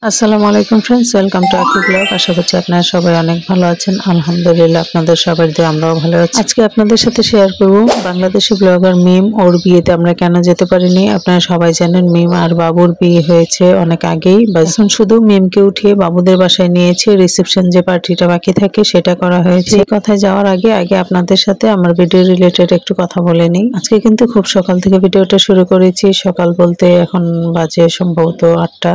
আসসালামু আলাইকুম friends, welcome to আকি ব্লগ। আশা করছি আপনারা সবাই অনেক ভালো আছেন। আলহামদুলিল্লাহ, আপনাদের সবার দিয়ে আমরাও ভালো আছি। আজকে আপনাদের সাথে শেয়ার করব বাংলাদেশি ব্লগার মিম ওর বিয়েতে আমরা কেন যেতে পারিনি। আপনারা সবাই জানেন মিম আর বাবুর বিয়ে হয়েছে অনেক আগেই, এখন শুধু মিমকে উঠিয়ে বাবুদের বাসায় নিয়েছে। রিসেপশন যে পার্টিটা বাকি থাকে সেটা করা হয়েছে। এই কথায় যাওয়ার আগে আপনাদের সাথে আমার ভিডিও রিলেটেড একটু কথা বলে নিই। আজকে কিন্তু খুব সকাল থেকে ভিডিওটা শুরু করেছি। সকাল বলতে এখন বাজে সম্ভবত 8টা,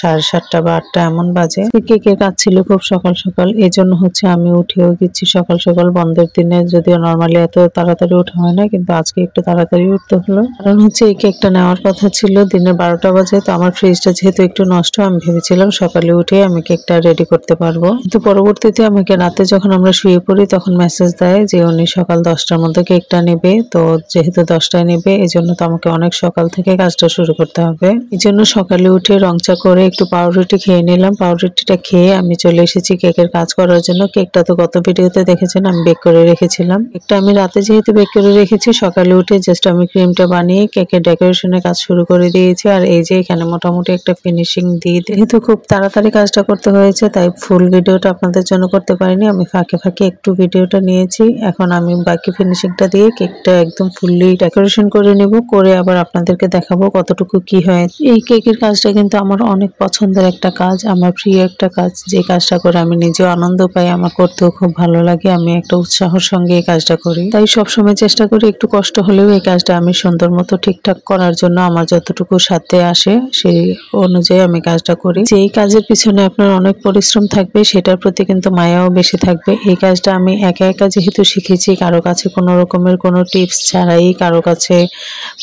7:30 বা 8টা এমন বাজে। কেকের কাজ ছিল খুব সকাল সকাল, এই জন্য হচ্ছে আমি উঠেও গেছি সকাল সকাল। বন্ধের দিনে যদিও নর্মালি এত তাড়াতাড়ি ওঠা হয় না, কিন্তু আজকে একটু তাড়াতাড়ি উঠতে হলো। কারণ হচ্ছে এই কেকটা নেওয়ার কথা ছিল দিনের 12টা বাজে। তো আমার ফ্রিজটা যেহেতু একটু নষ্ট, আমি ভেবেছিলাম সকালে উঠে আমি কেকটা রেডি করতে পারবো। কিন্তু পরবর্তীতে আমাকে রাতে যখন আমরা শুয়ে পড়ি তখন মেসেজ দেয় যে উনি সকাল 10টার মধ্যে কেকটা নেবে। তো যেহেতু 10টায় নেবে, এই জন্য তো আমাকে অনেক সকাল থেকে কাজটা শুরু করতে হবে। এই জন্য সকালে উঠে রংচা করে একটু পাউরুটি খেয়ে নিলাম। পাউরুটিটা খেয়ে আমি চলে এসেছি কেকের কাজ করার জন্য। কেকটা তো গত ভিডিওতে দেখেছেন আমি বেক করে রেখেছিলাম। কেকটা আমি রাতে যেহেতু বেক করে রেখেছি, সকালে উঠে জাস্ট আমি ক্রিমটা বানিয়ে কেকের ডেকোরেশনের কাজ শুরু করে দিয়েছি। আর এই যে এখানে মোটামুটি একটা ফিনিশিং দিয়ে, যেহেতু খুব তাড়াতাড়ি কাজটা করতে হয়েছে তাই ফুল ভিডিওটা আপনাদের জন্য করতে পারিনি। আমি ফাঁকে ফাঁকে একটু ভিডিওটা নিয়েছি। এখন আমি বাকি ফিনিশিংটা দিয়ে কেকটা একদম ফুললি ডেকোরেশন করে নেব, করে আবার আপনাদেরকে দেখাবো কতটুকু কি হয়। এই কেকের কাজটা কিন্তু আমার অনেক পছন্দের একটা কাজ, আমার প্রিয় একটা কাজ। যে কাজটা করে আমি নিজেও আনন্দ পাই, আমার করতেও খুব ভালো লাগে। আমি একটা উৎসাহর সঙ্গে এই কাজটা করি, তাই সবসময় চেষ্টা করি একটু কষ্ট হলেও এই কাজটা আমি সুন্দর মতো ঠিকঠাক করার জন্য আমার যতটুকু সাথে আসে সেই অনুযায়ী আমি কাজটা করি। যে এই কাজের পিছনে আপনার অনেক পরিশ্রম থাকবে, সেটার প্রতি কিন্তু মায়াও বেশি থাকবে। এই কাজটা আমি একা একা যেহেতু শিখেছি, কারো কাছে কোনো রকমের কোনো টিপস ছাড়াই, কারো কাছে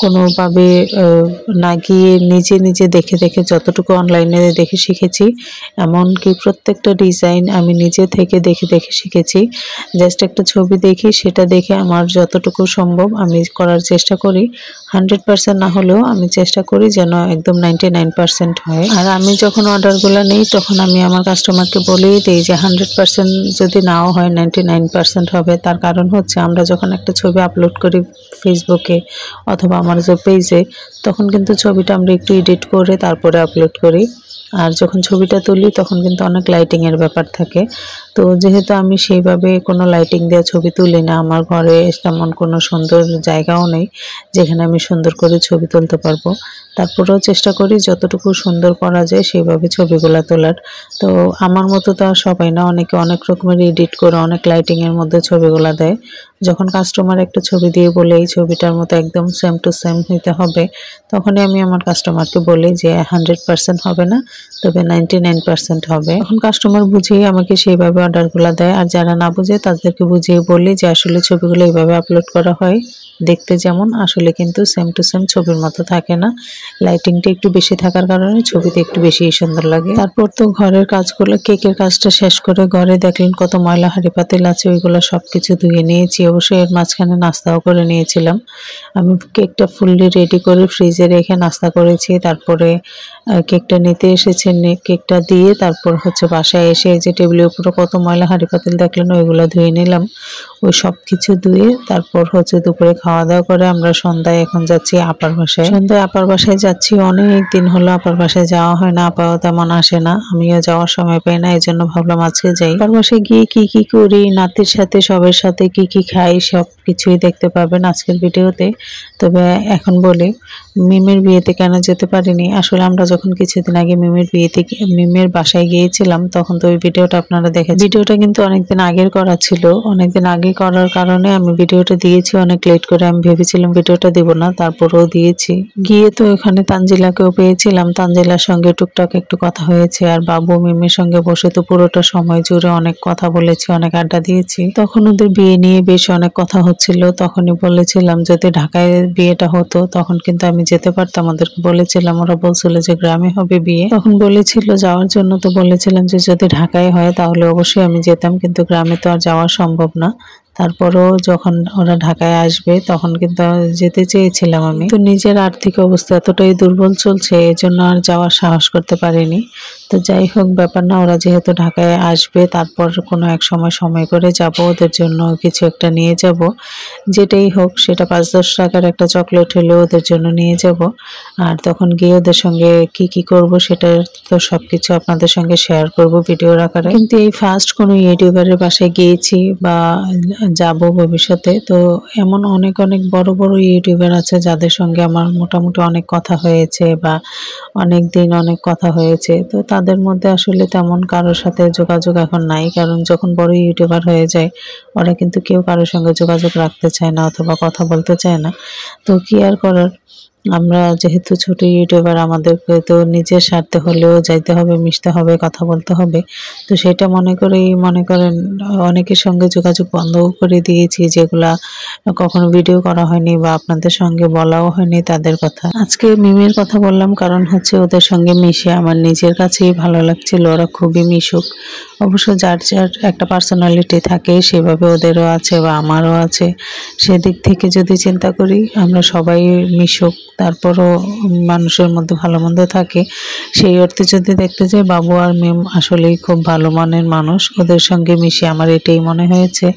কোনোভাবে না গিয়ে নিজে নিজে দেখে দেখে যতটুকু অনলাইনে দেখে শিখেছি, এমনকি প্রত্যেকটা ডিজাইন আমি নিজে থেকে দেখে দেখে শিখেছি। জাস্ট একটা ছবি দেখি, সেটা দেখে আমার যতটুকু সম্ভব আমি করার চেষ্টা করি। 100% না হলেও আমি চেষ্টা করি যেন একদম 99% হয়। আর আমি যখন অর্ডারগুলো নেই তখন আমি আমার কাস্টমারকে বলেই দিই যে 100% যদি নাও হয় 99% হবে। তার কারণ হচ্ছে আমরা যখন একটা ছবি আপলোড করি ফেসবুকে অথবা আমার যে পেজে, তখন কিন্তু ছবিটা আমরা একটু এডিট করে তারপরে আপলোড করি। আর যখন ছবিটা তুলি তখন কিন্তু অনেক লাইটিংয়ের ব্যাপার থাকে। তো যেহেতু আমি সেইভাবে কোনো লাইটিং দেওয়া ছবি তুলি না, আমার ঘরে তেমন কোনো সুন্দর জায়গাও নেই যেখানে আমি সুন্দর করে ছবি তুলতে পারবো, তারপরেও চেষ্টা করি যতটুকু সুন্দর করা যায় সেইভাবে ছবিগুলো তোলার। তো আমার মতো তো আর সবাই না, অনেকে অনেক রকমের এডিট করে অনেক লাইটিংয়ের মধ্যে ছবিগুলো দেয়। যখন কাস্টমার একটা ছবি দিয়ে বলে এই ছবিটার মতো একদম সেম টু সেম হইতে হবে, তখনই আমি আমার কাস্টমারকে বলি যে 100% হবে না, তবে 99% হবে। এখন কাস্টমার বুঝিয়ে আমাকে সেইভাবে অর্ডারগুলো দেয়। আর যারা না বুঝে তাদেরকে বুঝিয়ে বলি যে আসলে ছবিগুলো এইভাবে আপলোড করা হয়, দেখতে যেমন আসলে কিন্তু সেম টু সেম ছবির মতো থাকে না। লাইটিংটা একটু বেশি থাকার কারণে ছবিতে একটু বেশি সুন্দর লাগে। তারপর তো ঘরের কাজগুলো, কেকের কাজটা শেষ করে ঘরে দেখলেন কত ময়লা হাঁড়ি পাতিল আছে, ওইগুলো সবকিছু ধুয়ে নিয়েছি। অবশ্যই এর মাঝখানে নাস্তাও করে নিয়েছিলাম। আমি কেকটা ফুললি রেডি করে ফ্রিজে রেখে নাস্তা করেছি। তারপরে কেকটা নিতে এসেছে, কেকটা দিয়ে তারপর হচ্ছে বাসায় এসে যে টেবিলের উপরে কত ময়লা হাঁড়ি পাতিল দেখলেন, ওইগুলো ধুয়ে নিলাম। ওই সব কিছু ধুয়ে তারপর হচ্ছে দুপুরে খাওয়া দাওয়া করে আমরা সন্ধ্যায় এখন যাচ্ছি আপার বাসায়। সন্ধ্যায় আপার বাসায় যাচ্ছি, অনেক দিন হলো আপার বাসায় যাওয়া হয় না, আপাও তেমন আসে না, আমিও যাওয়ার সময় পাই না, এই জন্য ভাবলাম আজকে যাই। আপার বাসায় গিয়ে কি কি করি, নাতির সাথে সবার সাথে কি কি খাই, সব কিছুই দেখতে পাবেন আজকের ভিডিওতে। তবে এখন বলি মিমের বিয়েতে কেন যেতে পারিনি। আসলে আমরা যখন কিছুদিন আগে মিমের বাসায় গিয়েছিলাম তখন তো ওই ভিডিওটা আপনারা দেখেছেন। ভিডিওটা কিন্তু অনেকদিন আগের করা ছিল, অনেকদিন আগে করার কারণে আমি ভিডিওটা দিয়েছি অনেক লেট করে। আমি ভেবেছিলাম ভিডিওটা দিব না, তারপরেও দিয়েছি। গিয়ে তো ওখানে তানজিলাকেও পেয়েছিলাম, তানজিলার সঙ্গে টুকটাক একটু কথা হয়েছে। আর বাবু মিমের সঙ্গে বসে তো পুরোটা সময় জুড়ে অনেক কথা বলেছি, অনেক আড্ডা দিয়েছি। তখন ওদের বিয়ে নিয়ে বেশ অনেক কথা হচ্ছিল। তখনই বলেছিলাম যদি ঢাকায় বিয়েটা হতো তখন কিন্তু আমি যেতে পারতাম। ওদেরকে বলেছিলাম, ওরা বলছিল যে গ্রামে হবে বিয়ে, তখন বলেছিল যাওয়ার জন্য। তো বলেছিলাম যে যদি ঢাকায় হয় তাহলে অবশ্যই আমি যেতাম, কিন্তু গ্রামে তো আর যাওয়া সম্ভব না। তারপরও যখন ওরা ঢাকায় আসবে তখন কিন্তু যেতে চেয়েছিলাম আমি, তো নিজের আর্থিক অবস্থা এতটাই দুর্বল চলছে, এই জন্য আর যাওয়ার সাহস করতে পারিনি। তো যাই হোক ব্যাপার না, ওরা যেহেতু ঢাকায় আসবে তারপর কোনো এক সময় করে যাব, ওদের জন্য কিছু একটা নিয়ে যাব, যেটাই হোক সেটা 5-10 টাকার একটা চকলেট হলেও ওদের জন্য নিয়ে যাব। আর তখন গিয়ে ওদের সঙ্গে কি করব সেটা তো সবকিছু আপনাদের সঙ্গে শেয়ার করব ভিডিওর আকারে। কিন্তু এই ফার্স্ট কোনো ইউটিউবারের বাসায় গিয়েছি বা যাব ভবিষ্যতে, তো এমন অনেক বড় ইউটিউবার আছে যাদের সঙ্গে আমার মোটামুটি অনেক কথা হয়েছে বা অনেক দিন অনেক কথা হয়েছে। তো তাদের মধ্যে আসলে তেমন কারোর সাথে যোগাযোগ এখন নাই, কারণ যখন বড় ইউটিউবার হয়ে যায় ওরা কিন্তু কেউ কারোর সঙ্গে যোগাযোগ রাখতে চায় না অথবা কথা বলতে চায় না। তো কি আর করার, আমরা যেহেতু ছোট ইউটিউবার, আমাদেরকে তো নিজের স্বার্থে হলেও যাইতে হবে, মিশতে হবে, কথা বলতে হবে। তো সেটা মনে করেন অনেকের সঙ্গে যোগাযোগ বন্ধ করে দিয়েছি, যেগুলা কখনো ভিডিও করা হয়নি বা আপনাদের সঙ্গে বলাও হয়নি তাদের কথা। আজকে মিমের কথা বললাম কারণ হচ্ছে ওদের সঙ্গে মিশে আমার নিজের কাছেই ভালো লাগছিল, ওরা খুবই মিশুক। অবশ্য যার একটা পার্সোনালিটি থাকে, সেভাবে ওদেরও আছে বা আমারও আছে। সেদিক থেকে যদি চিন্তা করি, আমরা সবাই মিশুক, তারপরও মানুষের মধ্যে ভালো মন্দ থাকে। সেই অর্থে যদি দেখতে যাই, বাবু আর মিম আসলেই খুব ভালো মানের মানুষ, ওদের সঙ্গে মিশে আমার এটাই মনে হয়েছে।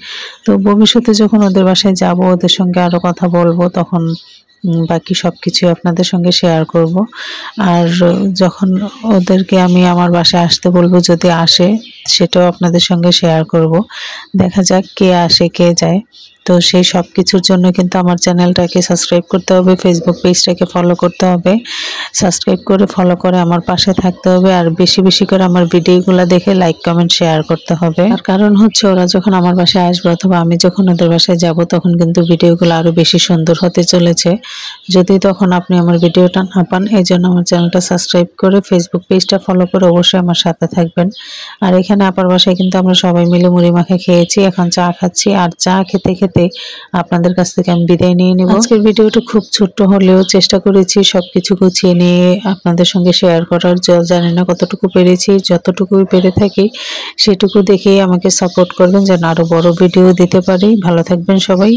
তো ভবিষ্যতে যখন ওদের বাসায় যাব, ওদের সঙ্গে আরো কথা বলবো, তখন বাকি সব কিছু আপনাদের সঙ্গে শেয়ার করব। আর যখন ওদেরকে আমি আমার বাসায় আসতে বলবো, যদি আসে সেটাও আপনাদের সঙ্গে শেয়ার করব। দেখা যাক কে আসে কে যায়। তো সেই সব কিছুর জন্য কিন্তু আমার চ্যানেলটাকে সাবস্ক্রাইব করতে হবে, ফেসবুক পেজটাকে ফলো করতে হবে, সাবস্ক্রাইব করে ফলো করে আমার পাশে থাকতে হবে। আর বেশি করে আমার ভিডিওগুলো দেখে লাইক কমেন্ট শেয়ার করতে হবে। আর কারণ হচ্ছে ওরা যখন আমার বাসায় আসবে অথবা আমি যখন ওদের বাসায় যাব, তখন কিন্তু ভিডিওগুলো আরো বেশি সুন্দর হতে চলেছে। যদি তখন আপনি আমার ভিডিওটা না পান, এই জন্য আমার চ্যানেলটা সাবস্ক্রাইব করে ফেসবুক পেজটা ফলো করে অবশ্যই আমার সাথে থাকবেন। আর এখানে আপার বাসায় কিন্তু আমরা সবাই মিলে মুড়ি মাখা খেয়েছি, এখন চা খাচ্ছি। আর চা খেতে খেতে আপনাদের কাছ থেকে আমি বিদায় নিয়ে নেব। আজকের ভিডিওটা খুব ছোট্ট হলেও চেষ্টা করেছি সবকিছু গুছিয়ে নিয়ে আপনাদের সঙ্গে শেয়ার করার। জানি না কতটুকু পেরেছি, যতটুকুই পেরে থাকি সেটুকু দেখেই আমাকে সাপোর্ট করবেন যেন আরো বড় ভিডিও দিতে পারি। ভালো থাকবেন সবাই।